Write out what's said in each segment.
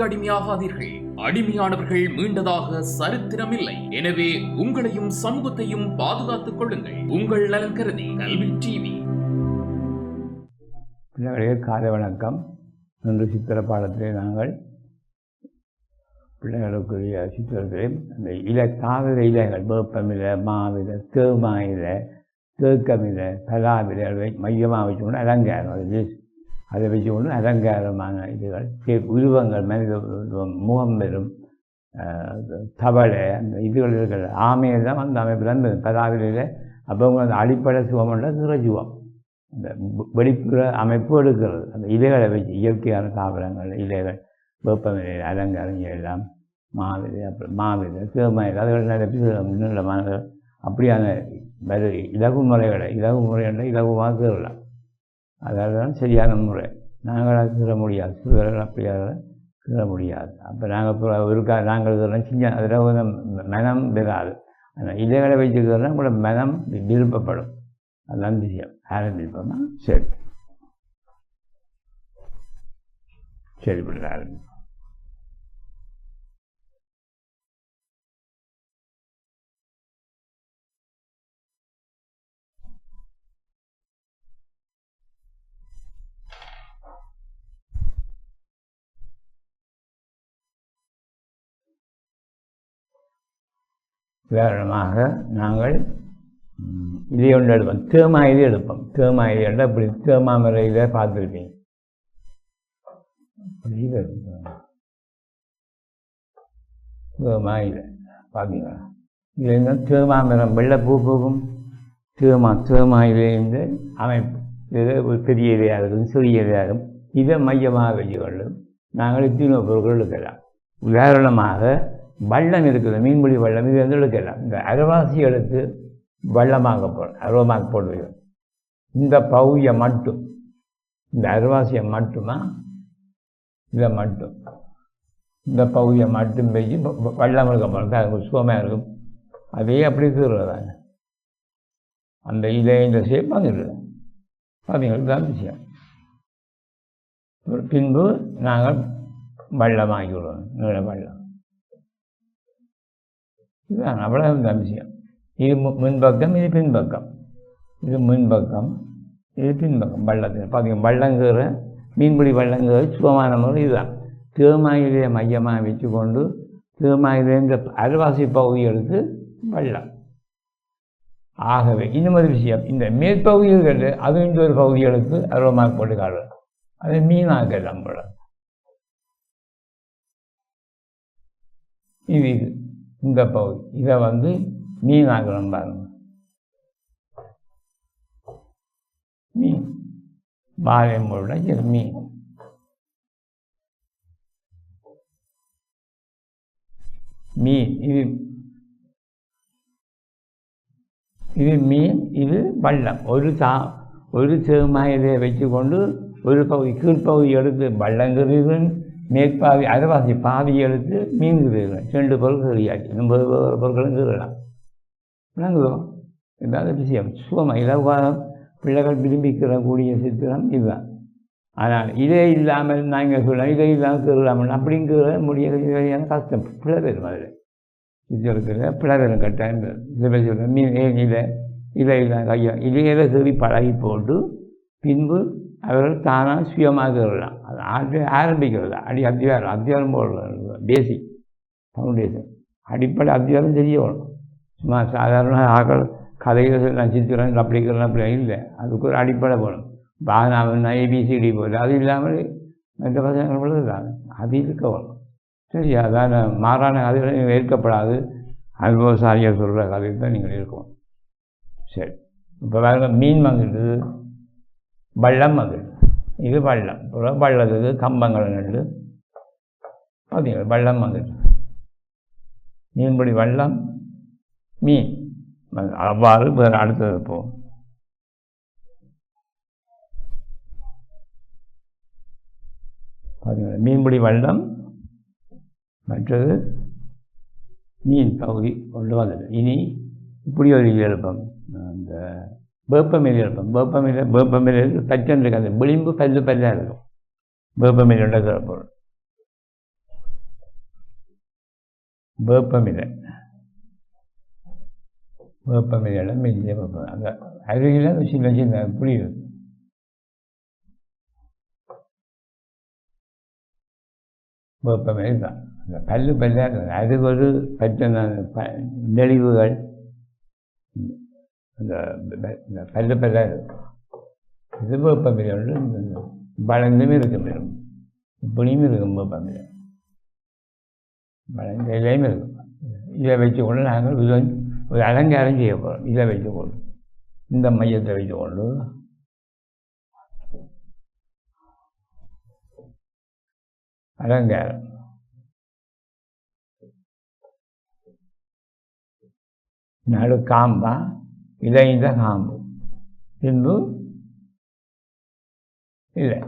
அடிமையாகாதீர்கள். அடிமையானவர்கள் மீண்டதாக சரித்திரமில்லை. எனவே உங்களையும் சமூகத்தையும் பாதுகாத்துக் கொள்ளுங்கள். உங்கள் நலன் கருதி கல்வி டிவி. காலை வணக்கம். இன்று சித்திர பாடத்திலே நாங்கள் பிள்ளைகளுக்குரிய சித்திரத்திலே அந்த காவிர இலைகள், வேப்பமிலை, மாவிலை, தேமாயிலை, தேக்கமிலை, பலாவிலை மையமாக வச்சுக்கொண்டு அலங்காரம், அதை வச்சுக்கொண்டு அலங்காரமான இதுகள், உருவங்கள், மனித உருவம், முகம் பெறும் தவளை, அந்த இதுகள் இருக்கிற ஆமையெல்லாம் அந்த அமைப்பு தான் பலாவிலையில். அப்போ அந்த அடிப்படை சுவம்ன்ற சிவம், அந்த வெளிப்புற அமைப்பு எடுக்கிறது. அந்த இலைகளை வச்சு இயற்கையான தாவரங்கள், இலைகள், வேப்பமிலை, அலங்காரம் எல்லாம், மாவிலை, அப்புறம் மாவிலை, தேமாயிலை, அதுகள் நீளமான அப்படியான இலகு முறைகளை இலகுவாக கீறலாம். அதாவது தான் சரியான முறை. நாங்களாக கீற முடியாது, சிறுவர்கள் அப்படியாக கீற முடியாது. அப்போ நாங்கள் நாங்கள் சின்ன அதில் மனம் பெறாது. அந்த இலைகளை வச்சுக்கிறதுனா கூட மனம் விருப்பப்படும். அதுதான் விஷயம். ஆரம்பிப்போமா? சரி சரி பிள்ளை ஆரம்பிப்போம். உதாரணமாக நாங்கள் இதை ஒன்று எடுப்போம், தேமாயிலை எடுப்போம். தேமாயிலை எடுத்தால் இப்படி தேமாமரையில் பார்த்துருப்பீங்க. தேமாயிலை பார்த்தீங்களா? இதுலேருந்து தேமாமரம் வெள்ளை பூ போகும். தேமாயிலேருந்து அமைப்பு இது ஒரு பெரிய இலையாக இருக்கும், சிறிய இலையாக இருக்கும். இதை மையமாக வச்சுக்கொள்ளும் நாங்கள் இத்தனை பொருட்கள் எடுக்கலாம். உதாரணமாக வள்ளம் இருக்குது, மீன்பிடி வள்ளம், இது வந்து எடுக்கலாம். இந்த அரைவாசி எடுத்து வள்ளமாக போடுவீங்க. இந்த பகுதியை மட்டும், இந்த அரைவாசியை மட்டுமா, இதை மட்டும், இந்த பகுதியை மட்டும் வச்சு வள்ளம் இருக்க போகிறது, அது சுகமாக இருக்கும். அதே அப்படி கீறுறதாங்க. அந்த இதை இந்த ஷேப் வந்துடுது. பார்த்தீங்களா? இதுதான் விஷயம். பின்பு நாங்கள் வள்ளமாக்கி விடுவோம், நீள வள்ளம். இதுதான் அவ்வளோ தான் விஷயம். இது முன்பக்கம், இது பின்பக்கம். இது முன்பக்கம், இது பின்பக்கம். வள்ளத்தில் பார்த்தீங்கன்னா வள்ளங்கிற மீன்பிடி வள்ளங்கிற சுகமான முறை இதுதான். தேமாயிலையை மையமாக வச்சு கொண்டு தேமாயிலை இந்த அரைவாசி பகுதி எடுத்து வள்ளம். ஆகவே இன்னும் ஒரு விஷயம், இந்த மேற்பகுதிகள் அது இன்னொரு பகுதி எடுத்து அருவமாக போட்டு காடுறோம். அதை மீனாக்கலாம் போல. இது இந்த பகுதி இதை வந்து மீனாகணும் பாருங்க. மீன் பாலையோட மீன். மீன் இது மீன், இது வள்ளம். ஒரு சேமாயிலை வச்சு கொண்டு ஒரு பகுதி கீழ்ப்பகுதி எடுத்து வள்ளங்கிறீர்கள், மேற்பாதி அரைவாசி பாதி எடுத்து மீன் கீறுகள். 2 பொருட்கள் கீறியாச்சு. 80 பொருட்களும் கீறலாம். விளங்குதோ? இதாவது விஷயம். சுகமாக இலவாக பிள்ளைகள் விரும்பிக்கிறக்கூடிய சித்திரம் இதுதான். ஆனால் இதே இல்லாமல் நாங்கள் சொல்லலாம், இதே இல்லாமல் கீறலாமல் அப்படிங்கிற முடிய கஷ்டம். பிள்ளை பெறும் அதில் சித்திரத்தில் பிள்ளை பெறும் கட்டாயம். இதை சொல்கிறேன் மீன் இதை கையா இதையில கீறி பழகி போட்டு பின்பு அவர்கள் தானாக சுயமாக கீறலாம். அது ஆரம்பிக்கிறது அத்தியாரம் போடுறது. பேசிக் ஃபவுண்டேஷன் அடிப்படை அத்தியாரம் தெரிய வரும். சும்மா சாதாரண ஆக்கள் கதைகள் நான் சித்திரம் அப்படிங்கிறலாம் அப்படி இல்லை. அதுக்கு ஒரு அடிப்படை போகணும். பானாவன் ஏபிசிடி போல் அது இல்லாமல் மற்ற பசங்கள் பொழுதுதான் அது இருக்க வரும். சரி, அதான மாறான கதைகள் ஏற்கப்படாது. அனுபவசாரியாக சொல்கிற கதையில் தான் நீங்கள் இருக்கணும். சரி, இப்போ வேறு மீன் வாங்கிட்டு வள்ளம் வாங்கிட்டு இது வள்ளம். வள்ளத்துக்கு கம்பங்களை நட்டு பார்த்தீங்களா? வள்ளம் வாங்கிட்டு மீன்பிடி வள்ளம் மீன். அவ்வாறு வேறு அடுத்தது போகும். பார்த்தீங்களா? மீன்பிடி வள்ளம், மற்றது மீன் பகுதி கொண்டு வந்தது. இனி இப்படி ஒரு எழுப்பம், அந்த வேப்பமிலை எழுப்பம். வேப்பமிலை தச்சன் இருக்காது, விளிம்பு பல்லாக இருக்கும். வேப்பமிலையோட பொருள் வேப்பமிலை வேப்பமிலையில் மெல்லிய வேப்பம் அந்த அருகில் சின்ன சின்ன புளி இருக்கு. வேப்பமிலை தான் அந்த பல்லாக அது ஒரு பற்ற நெளிவுகள் அந்த பல்லாக இருக்கும். இது வேப்பமிலை ஒன்று வளர்ந்தும் இருக்கும் இப்படியும் இருக்கும் வேப்பமிலை வளர்ந்த இலையும் இருக்கும். இதை வச்சுக்கொண்டு நாங்கள் ஒரு அலங்காரம் செய்ய போகிறோம். இதை வைத்துக்கொண்டு இந்த மையத்தை வைத்துக்கொண்டு அலங்காரம் நடு காம்பா இலைந்த காம்பு பின்பு இல்லை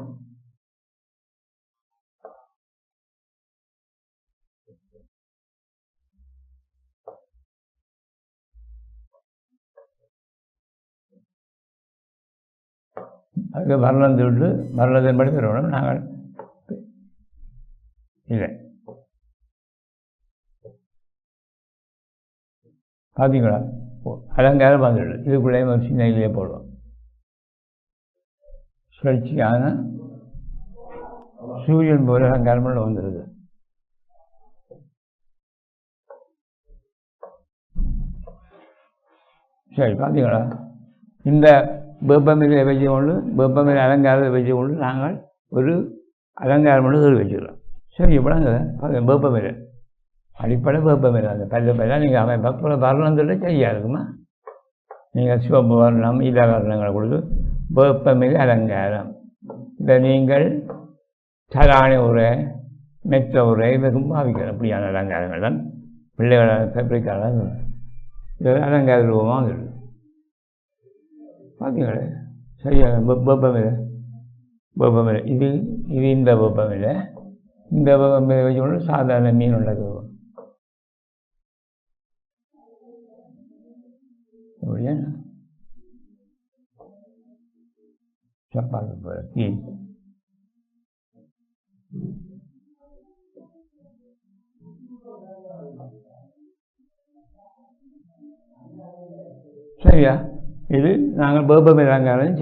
அதுக்கு வர்ணம் விட்டு வர்ணத்தின்படி பெறணும். நாங்கள் இல்லை பார்த்தீங்களா அலங்காரம் வந்துடு இதுக்குள்ளே ஒரு சின்ன இலையே போடுவோம். சுழற்சியான சூரியன் போல அலங்காரம் வந்துடுது. சரி பார்த்தீங்களா இந்த வேப்பமிலை வச்சுக்கொண்டு வேப்பமிலை அலங்காரத்தை வச்சுக்கொண்டு நாங்கள் ஒரு அலங்காரம் மட்டும் வச்சுக்கிறோம். சரி எப்படாங்க வேப்பமிலை அடிப்படை வேப்பமிலை அந்த பல்ல நீங்கள் அமைப்ப வர்ணத்தில் சரியாக இருக்குமா? நீங்கள் சிவப்பு வர்ணம் இல வர்ணங்களை கொடுத்து வேப்பமிலை அலங்காரம் இதை நீங்கள் சராணி உரை மெத்த உரை இதுக்கும் பாவிக்கிறோம். அப்படியான அலங்காரங்கள் தான் பிள்ளைகளை கற்பிக்காத இது அலங்கார ரூபமாக இருக்குது. பார்த்தீங்களே சரியாக வேப்பமிலை இது இந்த வேப்பமிலை இந்த வேப்பமிலை வச்சுக்கொண்டு சாதாரண மீன் உள்ளது அப்படியா சப்பாத்தி போல சரியா இது நாங்கள் வேப்பமிலை அலங்காரம்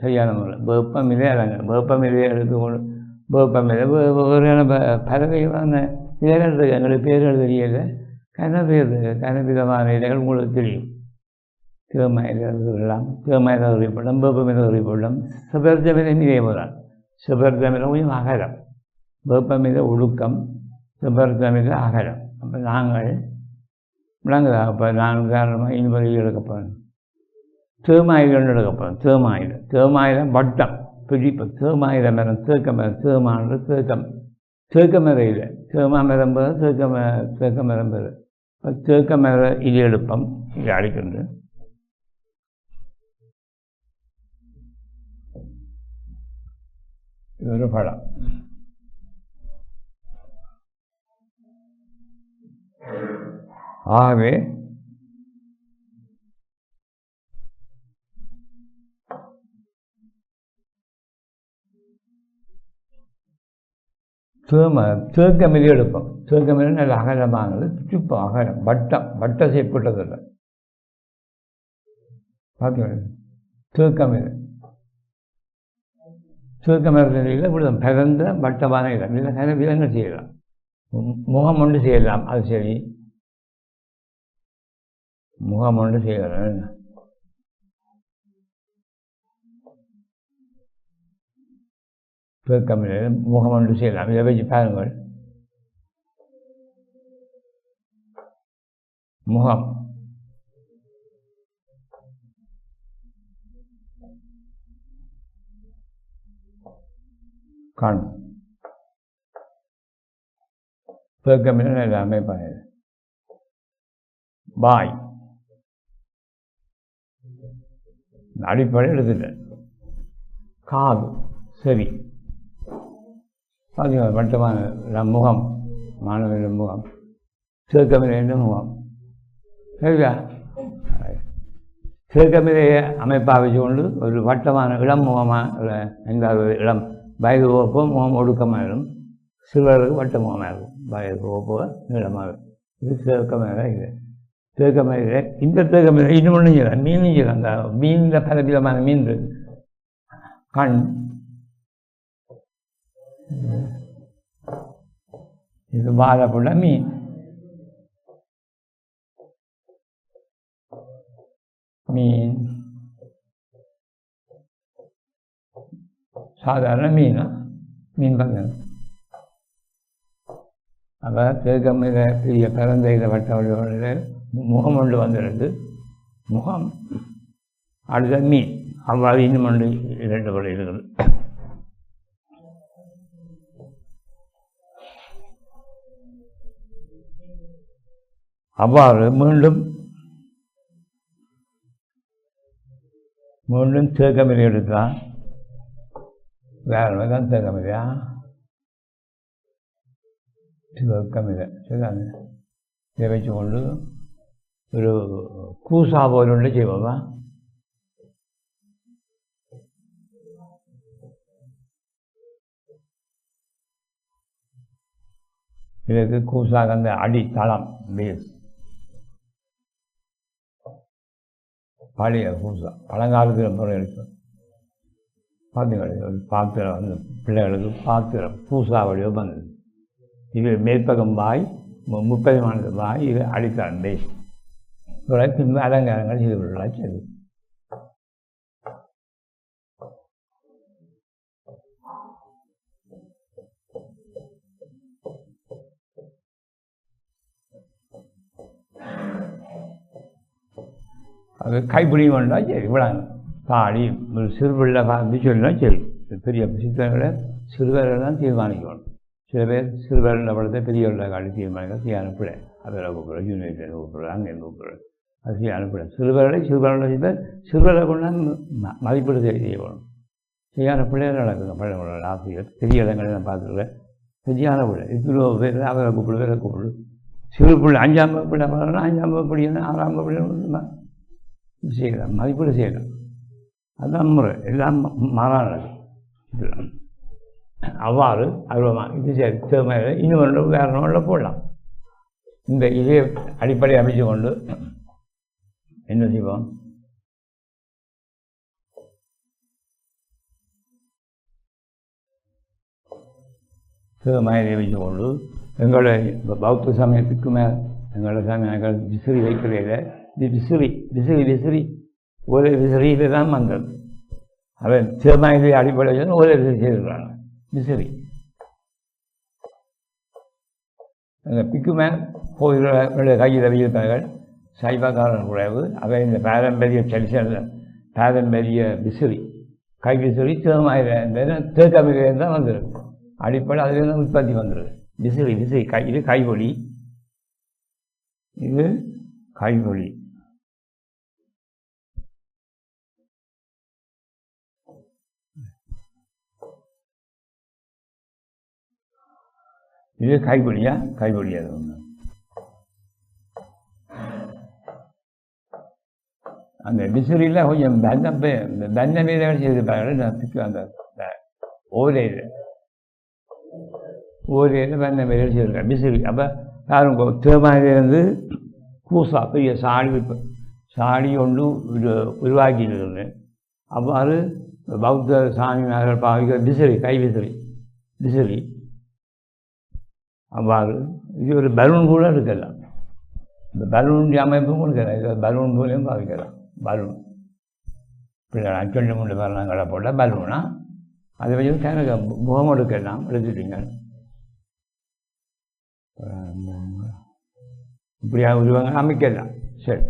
சரியான முறை வேப்பமிலை அலங்காரம் வேப்பமிலையை எடுத்துக்கொண்டு வேப்பமிலை ஒரு பறவைகளான இதெல்லாம் இருக்குது. எங்களுக்கு பேர்கள் தெரியல கனவிதமான இலைகள் உங்களுக்கு தெரியும். தேமாயில விடலாம் தேமாயில உரிப்படம் வேப்பமிலை உரிப்படம் சிபர்ஜமிலை இதே போதான். சிபர்ஜமிலை கொஞ்சம் அகலம் வேப்பமிலை ஒழுக்கம் சிபர்ஜமிலை அகலம். அப்போ நாங்கள் விளங்குதா? அப்போ நான் உதாரணமாக இன்பதில் எடுக்கப்போகிறேன். தேமாயிரம் எடுக்கப்போகிறோம். தேமாயிரம் வட்டம் பிடிப்பு தேமாயிர மரம் தேக்க மரம் தேமானது தேக்க மரம் இல்லை தேமா மரம் பெற தேக்க மரம் பெற தேக்க மர இது எடுப்பம் இது அடிக்கின்ற இது ஒரு படம். ஆகவே தேக்கமிலே எடுப்போம். தேக்கமிலே நல்ல அகலமானது சுப்பம் அகலம் வட்டம் செய்யப்பட்டதில்லை. பார்த்தீங்க தேக்கமில இப்படி பிறந்த வட்டமான இடம் இல்லை நிறைய விலங்கு செய்யலாம். முகம் ஒன்று செய்யலாம். அது சரி முகம் ஒன்று செய்யலாம். தேக்கமில் முகம் ஒன்று செய்யலாம். இதை வச்சு பாருங்கள். முகம் கண் தேக்கமில் நல்ல அமைப்பாக வாய் அடிப்படை எடுத்துட்டேன். காது சரி பார்த்தீங்க வட்டமான முகம் மாணவர்கள் முகம் தேக்கமில்லை முகம் சரியா? தேக்கமிலையை அமைப்பாக வச்சுக்கொண்டு ஒரு வட்டமான இளம் முகமாக எங்காவது இளம் வயது போக முகம் ஒடுக்கமாக இருக்கும். சிலருக்கு வட்ட முகமாக இருக்கும். வயது போக நீளமாக இருக்கும். இது தேக்கமேல இது தேக்கமேல இந்த தேக்கமேல இன்னும் ஒன்றும் செய்யலாம் மீனும் செய்யலாம் அந்த மீனில் பல விதமான மீன் இருக்கு கண் இது வாழைப்புள்ள மீன் மீன் சாதாரண மீன் பங்கு அப்போ தேக்கமில் பெரிய பிறந்த இதை வட்ட முகம் ஒன்று வந்துடுது முகம் அடுத்த மீன் அவ்வாறு இன்னும் ஒன்று 2 வரை இருக்குது அவ்வாறு மீண்டும் தேக்கமில் எடுத்தால் வேறு தான் தேக்கமில்லையா தேக்கமில்லை சரிதாங்க இதை வச்சுக்கொண்டு ஒரு கூசா போல் ஒன்று செய்வோமா இதுக்கு கூசாக அந்த அடித்தளம் பேஸ் பழைய கூசா பழங்காலத்தில் முறை இருக்கும் பார்த்தீங்களா ஒரு பாத்திரம் வந்து பிள்ளைகளுக்கு பாத்திரம் கூசா வடிவம் வந்தது இது மேற்பக்கம் வாய் 30 வாய் இது அடித்தளம் பேஸ் பின்பு அலங்காரங்கள் செய்து கொள்ளலாம் சரி அது கைப்பிடி வேண்டா சரி விடாங்க தாடி ஒரு சிறுபிள்ளை பார்த்து சொல்லினா சரி பெரிய சித்திரங்களை சிறுவர்கள் தான் தீர்மானிக்கணும் சில பேர் சிறுவர்கள் படத்தை பெரியவர்களை காட்டி தீர்மானிக்க தீ அனுப்பிட அதில் கூப்பிடுறேன் யூனிவர்சிட்டியில் கூப்பிடுறேன் அங்கே கூப்பிடுறேன் அது தீ அனுப்பிட சிறுவர்களை சிறுவர்களை கொண்டாந்து மதிப்பீடு செய்யணும் சரியான பிள்ளைகள் நடக்குங்க பள்ளிகளோட ஆசிரியர் பெரிய இடங்களை நான் பார்த்துருக்கேன் சரியான பிள்ளை இவ்வளோ பேர் அவரை கூப்பிடு வேலை கூப்பிடு சிறு பிள்ளை 5ஆம் வகுப்பு பிள்ளை 5ஆம் வகுப்பு படிக்கணும் 6ஆம் வகுப்பு செய்யலாம் மதிப்பீடு செய்யலாம் அதுதான் முறை எல்லாம் மாறானது அவ்வாறு அவ்வளோதான் இது சரி தேவையான இன்னும் ஒன்று வேறு ஒன்றில் போடலாம் இந்த இதே அடிப்படை அமைச்சு கொண்டு என்ன செய்வோம் தேவையை வைத்து கொண்டு எங்களோட பௌத்த சமயத்துக்கு மேல் எங்களோட சமயம் விசிறி வைக்கிறதில்லை இது விசிறி ஒரே விசிறியில் தான் வந்தது அவன் சிறுமாயிலே அடிப்படையில் ஒரே விசிறி செய்திருக்கிறாங்க விசிறி அந்த பிக்குமே கோயில்களை கையில் வைத்திருப்பார்கள் சைவக்காரன் குறைவு அவை இந்த பாரம்பரிய ட்ரெடிஷனில் பாரம்பரிய விசிறி கை விசிறி சிறுமாயில தேக்கமிலேருந்து தான் வந்துருக்கு அடிப்படை அதுலேருந்து உற்பத்தி வந்துடுது விசிறி இது கைவொலி இது கைவொலி இது கைவொலியா அது ஒன்று அந்த விசிறியில் கொஞ்சம் தன்னம் செய்திருப்பாங்க அந்த ஓலையில் தன்னம் செய்திருக்காங்க விசிறி அப்போ யாரும் தேமாயிலிருந்து கூசா பெரிய சாடி ஒன்று உருவாக்கியிருக்கிறது அவ்வாறு பௌத்த சாமியார்கள் பாவிக்கிற விசிறி கை விசிறி அவ்வாறு இது ஒரு பலூன் கூட இருக்கலாம் இந்த பலூனுடைய அமைப்பும் கொடுக்கலாம் இது பலூன் போலையும் பாவிக்கலாம் பலூன் இப்படி அச்சொண்டு கொண்டு வரலாங்களை போட்டால் பலூனா அதை வச்சு எனக்கு முகம் எடுக்கலாம் எடுத்துட்டீங்க இப்படியா உருவங்க அமைக்கலாம் சரி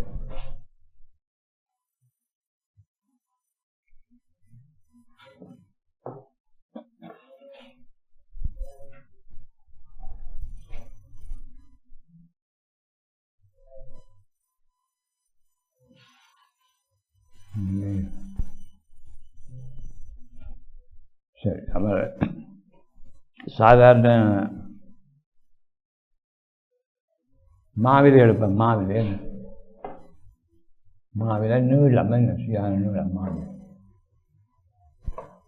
சரி அப்புறம் சாதாரண மாவிலை எடுப்பேன் மாவிலை நீளம் என்ன நீளம் மாவிலை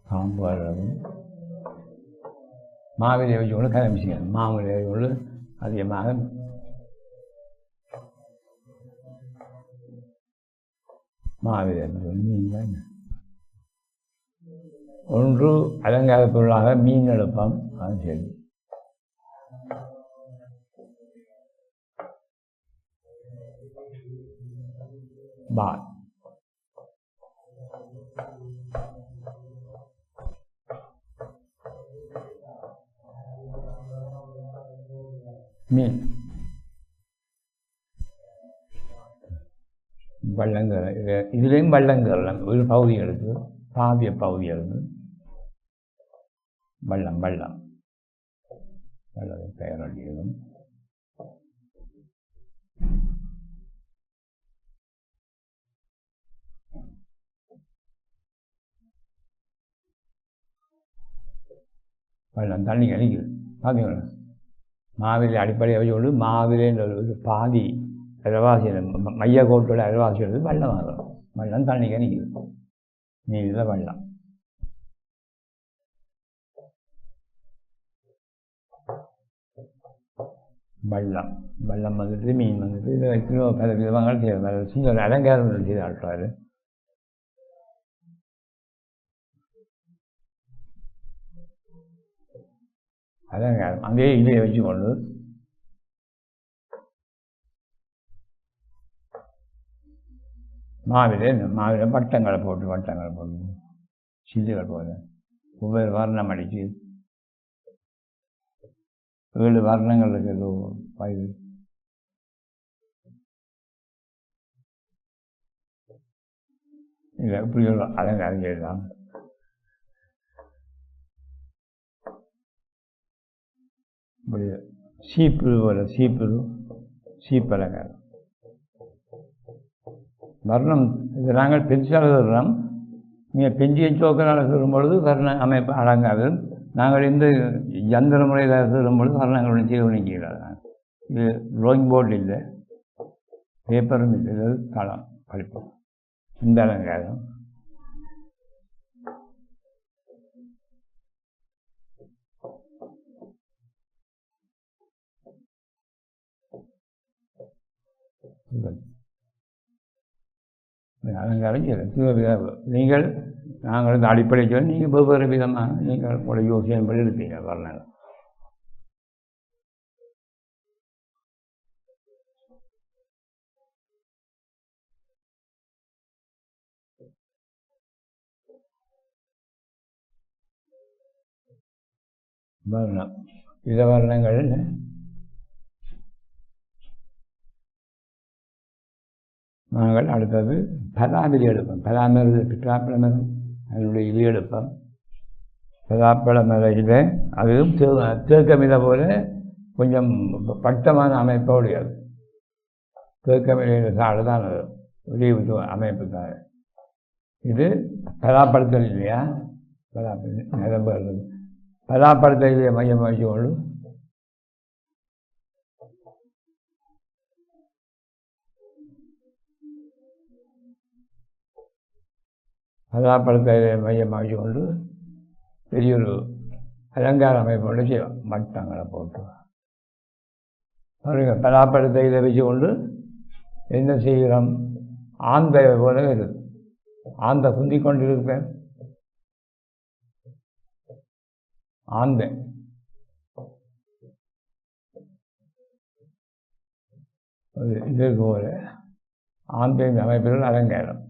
சாம்பார் மாவிலை வச்சு கொண்டு கலமிச்சிங்க மாவிலை கொண்டு அதிகமாக மாவிலை மீன் ஒன்று அலங்கார பொருளாக மீன் எழுப்பம். அது சரி. பால் மீன் வள்ளங்கள். இதுலேயும் வள்ளங்கள் ஒரு பகுதி எடுத்து பாவிய பகுதி எடுத்து வள்ளம் வள்ளம் வள்ளம் பெயர் அடியதும் வள்ளம் தண்ணி கணிக்குது. பார்த்தீங்களா மாவிலை அடிப்படையாக வச்சு மாவிலைன்ற ஒரு பாதி அரைவாசி மைய கோட்டோட அரைவாசி எடுத்து வெள்ளம் ஆகும். வெள்ளம் தண்ணி கணிக்குது. நீரில் வெள்ளம். வெள்ளம் வெள்ளம் வந்துட்டு மீன் வந்துட்டு இதை வைக்கணும். பல விதங்கள் செய்யறது சின்ன ஒரு அலங்காரம் செய்து ஆட்டுறாரு. அலங்காரம் அங்கேயே இதையை வச்சு கொண்டு மாவிலை வட்டங்களை போட்டு சில்லுகள் போது ஒவ்வொரு வர்ணம் அடிச்சு 7 வர்ணங்கள் இருக்குது. வயது இல்லை இப்படி ஒரு அலங்காரம் செய்யலாம். இப்படி சீப்பு போல சீப்பு அலங்காரம் வர்ணம். இது நாங்கள் பெருசாக சொல்கிறோம். நீங்கள் பெஞ்சிய சோக்கனால் சொல்லும்பொழுது வர்ண அமைப்பு அலங்காரம். நாங்கள் இந்த யந்திர முறையில் சொல்லும்பொழுது வர்ணங்களுடன் செய்து நிற்கிறார். இது ட்ராயிங் போர்டு இல்லை, பேப்பரும் இல்லை, இது தளம் படிப்போம். இந்த அலங்காரம் அலங்காரம் செய்யலாம். நீங்கள் நாங்கள் இந்த அடிப்படை சொல்லி நீங்கள் வெவ்வேறு விதமாக நீங்கள் உங்களோட யோசனை இருப்பீங்க. வர்ணங்கள் வர்ணம் இத வர்ணங்கள் நாங்கள் அடுத்தது பலாவிலி எடுப்போம். பிற்றாப்பழமரம் அதனுடைய இலி எடுப்போம். பலாப்பழமரையில் அதுவும் தேக்கமிலை போல கொஞ்சம் பட்டமான அமைப்போடையது. தேக்கமிலையில் சாடு தான் அது வெளியே அமைப்புக்காக. இது பலாப்பழத்தில் இல்லையா? பலாப்பழத்திலே மையம் வச்சுக்கொண்டு பலாப்பழத்தை மையமாகி கொண்டு பெரிய ஒரு அலங்கார அமைப்போடு செய்வோம். மட்டங்களை போட்டு பாருங்க. பலாப்பழத்தை இதை வச்சு கொண்டு என்ன செய்கிறோம்? ஆந்தை போல இருக்குது. ஆந்தை குந்தி கொண்டு இருப்பேன். ஆந்தை இது போல ஆந்தை அமைப்பில் அலங்காரம்.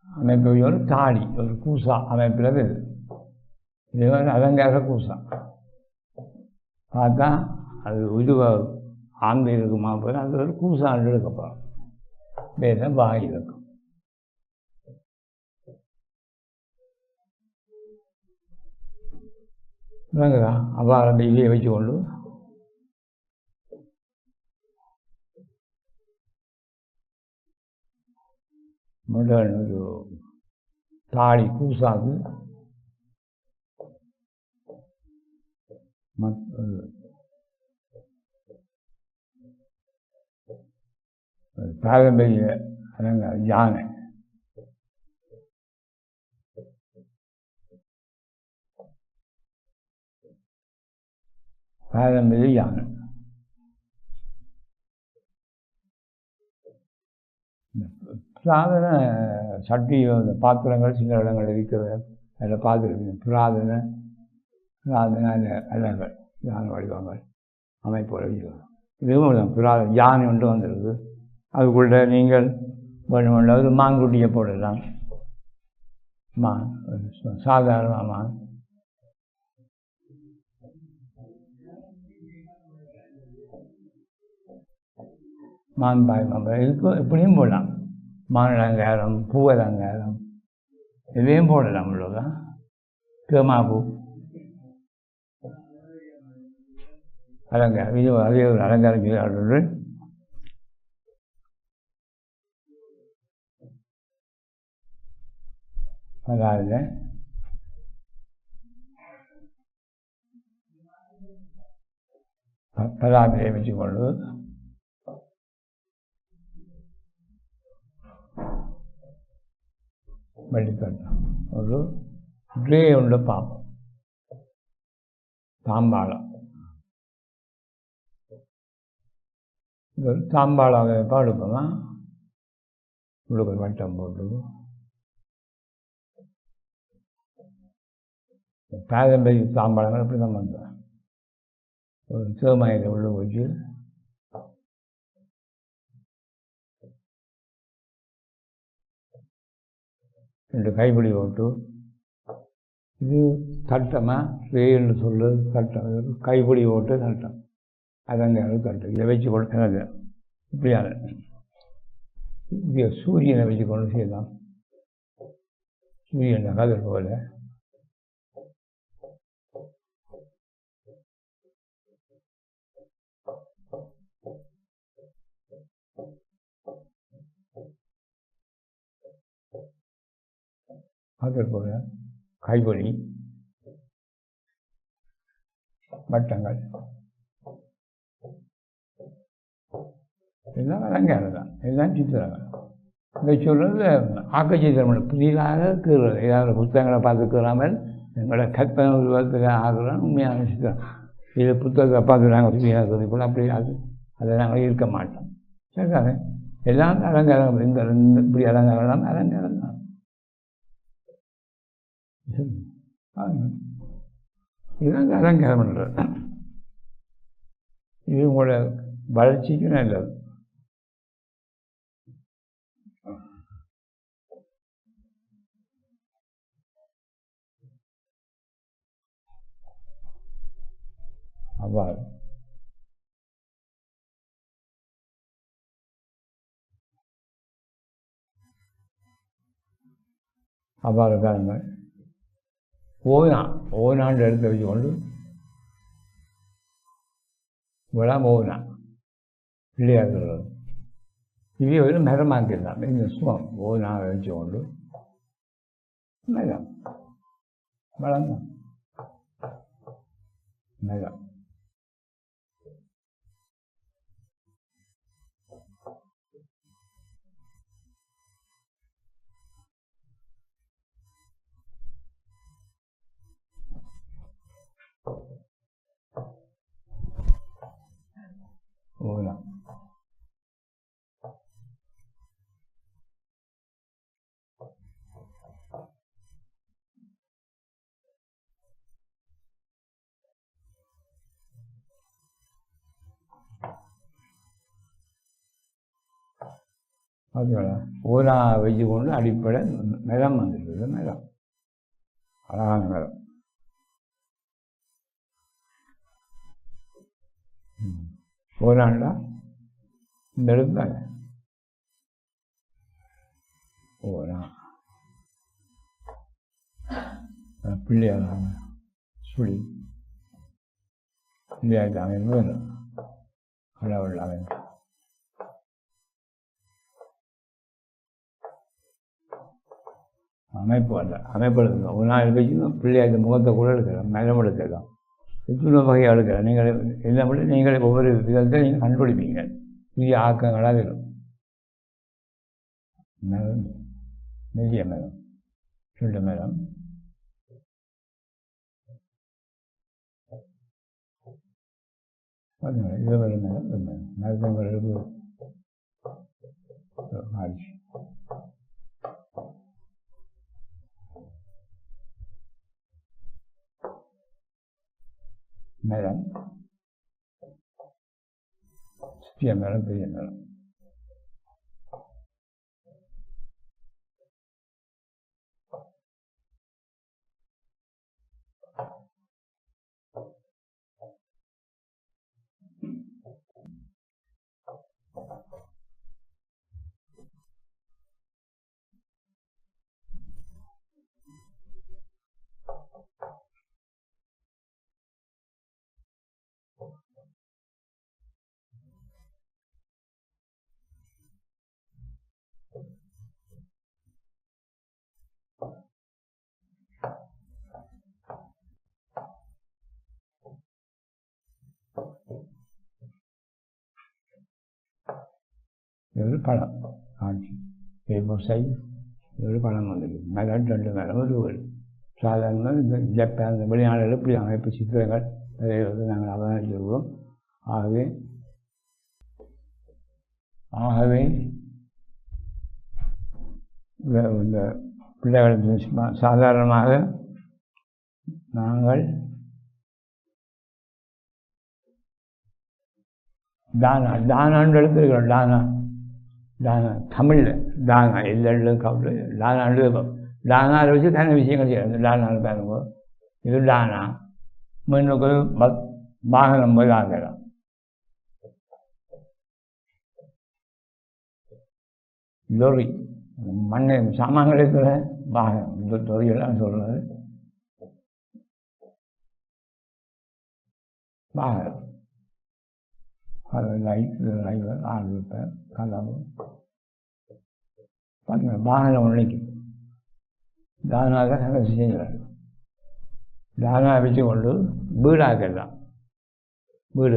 அமைப்பு ஒரு தாடி ஒரு கூசா அமைப்பில் இருக்குது. இது வந்து அலங்கார கூசா பார்த்தா அது உருவ ஆந்தை இருக்குமா போல அது ஒரு கூசாண்டு எடுக்கப்படும். வேற வாய் இருக்கும். அவ்வாறு அந்த இலையை வச்சு கொண்டு முதல் ஒரு தாடி கூசாது பாரம்பரிய யானை பாரம்பரிய யானை புராதன சட்டி பாத்திரங்கள் சில இடங்கள் இருக்கிறது. அதில் பார்த்துருக்கீங்க புராதன அலங்கள் யானை வடிவங்கள் அமைப்புகள் இருக்கிறது. இதுவும் புராதன யானை ஒன்று வந்துடுது. அதுக்குள்ளே நீங்கள் வேணுமென்ற ஒரு மாங்குட்டியை போடலாம். சாதாரண மான்பாய் இதுக்கு இப்படியும் போடலாம். மானலங்காரம், பூவலங்காரம் இதையும் போடலாம். உள்ளதான் கேமாப்பூ அலங்காரம். இது அதே ஒரு அலங்காரம் செய்ய அதாவது பலாபியை வச்சுக்கொண்டு வெள்ளிக்கட்டம் ஒரு ட்ரே உள்ள பார்ப்போம். தாம்பாளம் இது ஒரு தாம்பாளாக எடுப்போமா. உள்ளுக்கு வட்டம் போட்டு பாரம்பரிய தாம்பாளங்கள் அப்படி தான் பண்ணுறேன். ஒரு சிவமாயிரம் உள்ள வச்சு ரெண்டு கைப்பிடி போட்டு இது தட்டமாக வேன்னு சொல்லு தட்டம் கைப்பிடி போட்டு தட்டம் அதங்க தட்டம் இதை வச்சு கொடுத்தது இப்படியான இங்கே சூரியனை வச்சு கொண்டு செய்யலாம். சூரியன் கதிர் போல கதிர் போல கைப்பொடி வட்டங்கள் எல்லாம் அலங்காரம் தான். எல்லாம் சித்திரங்கள். இதை சொல்கிறது ஆக்கச்சித்திரம் புதிதாக இருக்கிறது. ஏதாவது புத்தகங்களை பார்த்துக்கிறாமல் எங்களோட கற்பனை உருவத்துக்கு ஆகிறோம். உண்மையான சித்திரம் இது புத்தகத்தை பார்த்து நாங்கள் புதியாக கூட அப்படி அதை நாங்கள் இருக்க மாட்டோம். சரிதானே? எல்லாம் அலங்காரம். இந்த இப்படி அலங்காரம் அலங்காரம் தான். இதுதான் அலங்காரம் பண்ணுறது. இது உங்களோட வளர்ச்சிக்கு நல்லது. அவ்வாறு காலங்கள் ஓனாண்டு எடுத்து வச்சுக்கொண்டு விழாம ஓனா பிள்ளையார்கள் இவை ஒரு மரமாக்கிடலாம். இந்த சுகம் ஓனா வச்சுக்கொண்டு மரம் வளர்ந்தோம் மரம் ஓனா அதோட ஓனா வச்சு கொண்டு அடிப்படை மரம் வந்துடுது. மரம் அழகான மரம். ஓனாண்டா இந்த இடத்துல ஓனா பிள்ளையார் சுழி பிள்ளையார் அமைப்பு வேணும். கடவுள் அமைப்பு அமைப்பு அல்ல அமைப்பு எடுக்கணும். ஒரு நாள் வச்சு பிள்ளையார் முகத்தை கூட எடுக்கலாம். மரம் எடுக்கலாம். எத்தனை வகையாக எடுக்கலாம். நீங்கள் என்ன பண்ணி நீங்கள் ஒவ்வொரு விதத்தை நீங்கள் கண்டுபிடிப்பீங்க. புதிய ஆக்கங்களாக இருக்கும். மரம் மெல்லிய மரம் சுண்ட மரம் இது ஒரு மரம் மரத்தங்களுக்கு ஆட்சி மரம், சிறிய மரம், பெரிய மரம். ஒரு பழம் காட்சி சைஸ் ஒரு பழம் வந்தது. மரம் 2 மரம் ஒரு வீடு. சாதாரணமாக இந்த ஜப்பான் வெளிநாடுகள் இப்படி அமைப்பு சித்திரங்கள் அதை நாங்கள் அவதானிச்சிருக்கோம். ஆகவே இந்த பிள்ளைகள் சாதாரணமாக நாங்கள் தானான்னு எடுத்துருக்கிறோம். தானா தமிழில் தானா எல்லாம் கவுண்டு தானான்னு வைப்போம். தானாவில் வச்சு தனி விஷயங்கள் செய்யணும். தானாவில் பாருங்க, இது தானா முன்னுக்கு வாகனம் போய் வாங்கலாம். லொரி மண்ணை சாமான்கள் இருக்கிற வாகனம், இந்த லொரியெல்லாம் சொல்கிறது வாகனம். அது லைவர் ஆள் கலவு பார்த்தீங்கன்னா வாகனம் உழைக்கும். தானாக நல்ல செய்கிறார். தானா வச்சு கொண்டு வீடாக்கலாம். வீடு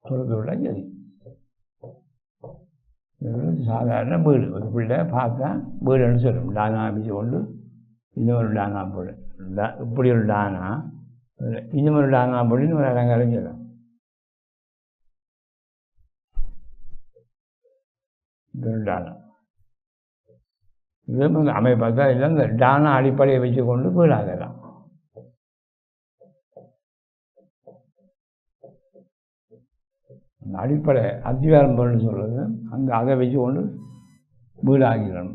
சொல்றது விட சரி. சாதாரண வீடு ஒரு பிள்ளை பார்த்தா வீடுன்னு சொல்லும். தானா வச்சு கொண்டு இன்னொரு தானா போடு, இப்படி ஒரு தானா, இன்னொரு தானா போடு, இன்னொரு அலங்காரம் சொல்லலாம். தானா இது அமைப்பா இல்லை. இந்த தானா அடிப்படையை வச்சு கொண்டு வீடாகலாம். அடிப்படை அத்திவாரம் பொருள்னு சொல்கிறது அந்த அதை வச்சு கொண்டு வீடாகிறோம்.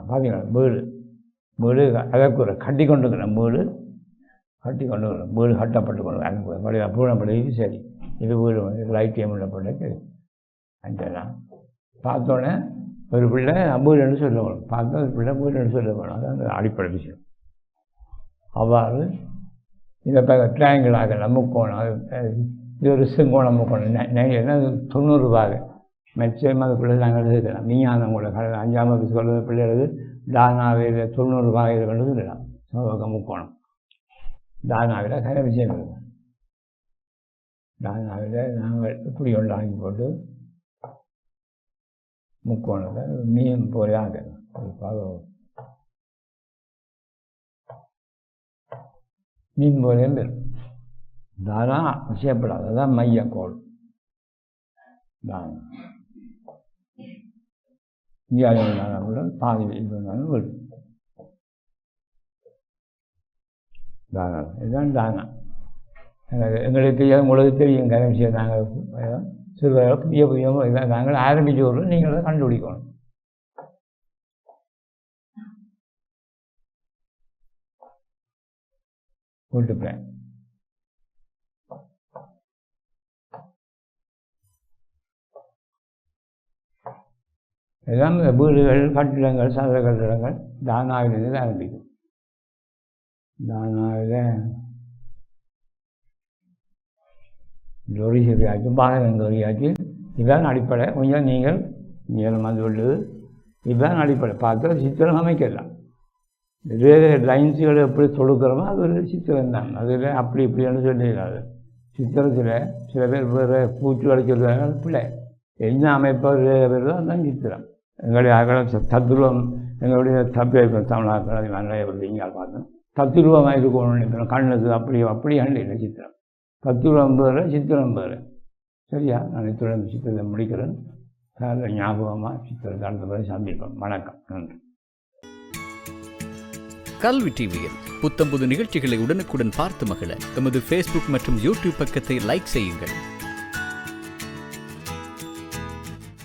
பார்த்தீங்களா வீடு அதற்கு கட்டி கொண்டுக்கிறோம். வீடு கட்டப்பட்டு கொண்டு அதுக்கு பூனப்படி சரி. இது வீடு லைட் டைமில் போட்டு சரி. அங்கெல்லாம் பார்த்தோன்னே ஒரு பிள்ளை வீடுன்னு சொல்லணும். பார்த்தா ஒரு பிள்ளை வீடுன்னு சொல்லணும். அது அந்த அடிப்படை விஷயம். அவ்வாறு இதை ட்ரையாங்கிள் ஆகலாம், முக்கோணம். இது ஒரு செங்கோணம் முக்கோணம். என்ன 90 ரூபாய் மெச்சமாக அது பிள்ளை நாங்கள் எழுதலாம். விஞ்ஞானம் கூட 5ஆம் வகுப்பு சொல்கிற பிள்ளைகளுக்கு தானாவில் 90 ரூபாய் இதை கொண்டு சொல்லலாம். செவ்வக முக்கோணம் தானாவில் கரை விஷயம் இருக்குது. தானாவில் நாங்கள் இப்படி ஒன்று வாங்கி போட்டு முக்கோணத்தை மீன் போலே ஆகலாம். மீன் போலேயும் பெறும். தானா விஷயப்படாது. அதுதான் மையக்கோள் தானா. இந்தியாவில் இருந்தாலும் கூட பாதி இருந்தாலும் வீடு தானா. இதுதான் தானா. எங்களுக்கு உங்களுக்கு தெரியும் கரை விஷயம். நாங்கள் சிறுவர்கள் புதிய இதான் நாங்கள் ஆரம்பிச்சு விடுறோம். நீங்கள் அதை கண்டுபிடிக்கணும். வீட்டு பிளான் எல்லாம் இந்த வீடுகள், கட்டிடங்கள், சதுர கட்டிடங்கள் தானாவிலிருந்து ஆரம்பிக்கும். தானாவில் லொரி சரியாச்சு, வாகனம் லொரியாச்சு. இதுதான் அடிப்படை. கொஞ்சம் நீங்கள் நீளமாக உள்ளது. இதுதான் அடிப்படை. பார்த்து சித்திரம் அமைக்கலாம். லைன்ஸுகளை எப்படி தொடுக்கிறோமோ அது ஒரு சித்திரம் தான். அதில் அப்படி இப்படின்னு சொல்லிடாது. சித்திரத்தில் சில பேர் வேறு பூச்சி வளைக்கிறது பிள்ளை என்ன அமைப்பாக வருதோ அதுதான் சித்திரம். எங்களுடைய அகல தத்துருவம், எங்களுடைய தமிழாக்கள் நிறைய வருது. இங்கே பார்த்தோம் தத்துருவமாக இருக்கணும்னு நினைக்கிறோம். கண்ணுக்கு அப்படி இல்லை சித்திரம். தத்துருவம் வேறு, சித்திரம் வேறு. சரியா? நான் இத்துடன் சித்திரத்தை முடிக்கிறேன். ஞாபகமாக சித்திரத்தை அடுத்த பிறகு சந்திப்போம். வணக்கம். நன்றி. கல்வி டிவியில் புத்தம்புது நிகழ்ச்சிகளை உடனுக்குடன் பார்த்து மகிழ எமது ஃபேஸ்புக் மற்றும் யூடியூப் பக்கத்தை லைக் செய்யுங்கள்.